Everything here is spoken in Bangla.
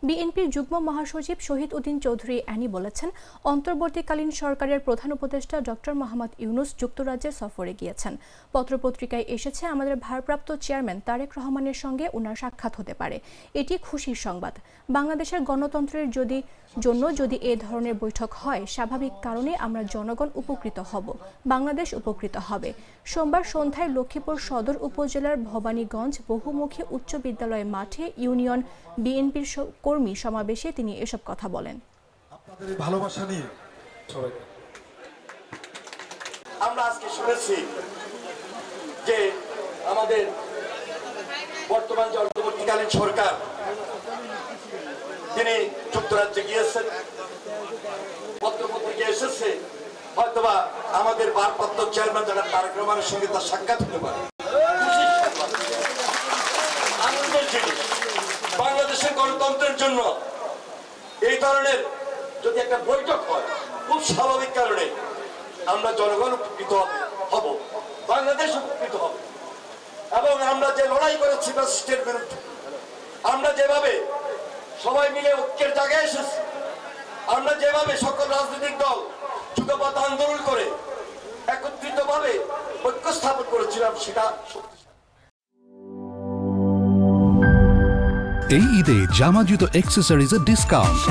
বিএনপির যুগ্ম মহাসচিব শহীদ উদ্দিন চৌধুরী অ্যানি বলেছেন, অন্তর্বর্তীকালীন সরকারের প্রধান উপদেষ্টা ডক্টর মোহাম্মদ ইউনূস যুক্তরাজ্যে সফরে গিয়েছেন। পত্রপত্রিকায় এসেছে আমাদের ভারপ্রাপ্ত চেয়ারম্যান তারেক রহমানের সঙ্গে ওনার সাক্ষাৎ হতে পারে। এটি খুশির সংবাদ। বাংলাদেশের গণতন্ত্রের জন্য যদি এ ধরনের বৈঠক হয়, স্বাভাবিক কারণে আমরা জনগণ উপকৃত হব, বাংলাদেশ উপকৃত হবে। সোমবার সন্ধ্যায় লক্ষ্মীপুর সদর উপজেলার ভবানীগঞ্জ বহুমুখী উচ্চ বিদ্যালয় মাঠে ইউনিয়ন বিএনপির কর্মী সমাবেশে তিনি এসব কথা বলেন। আপনাদের ভালোবাসা নিয়ে আমরা আজকে শুনেছি যে আমাদের বর্তমান যে অন্তর্বর্তীকালীন সরকার তিনি যুক্তরাজ্যে গিয়েছেন, পত্রপত্রিকা এসেছে হয়তোবা আমাদের ভারপ্রাপ্ত চেয়ারম্যান যারা তারেক রহমানের সঙ্গে তার সাক্ষাৎ হতে পারে। আনন্দের জিনিস, বাংলাদেশের গণতন্ত্রের জন্য এই ধরনের যদি একটা বৈঠক হয়, খুব স্বাভাবিক কারণে আমরা জনগণ উপকৃত হব, বাংলাদেশ উপকৃত হবে। এবং আমরা যে লড়াই করেছি ফ্যাসিস্টের বিরুদ্ধে, আমরা যেভাবে সবাই মিলে ঐক্যের জায়গায় এসেছি, আমরা যেভাবে সকল রাজনৈতিক দল যুগপৎ আন্দোলন করে একত্রিতভাবে ঐক্য স্থাপন করেছিলাম, সেটা এই ঈদে জামা জুতো অ্যাক্সেসরিজের ডিসকাউন্ট।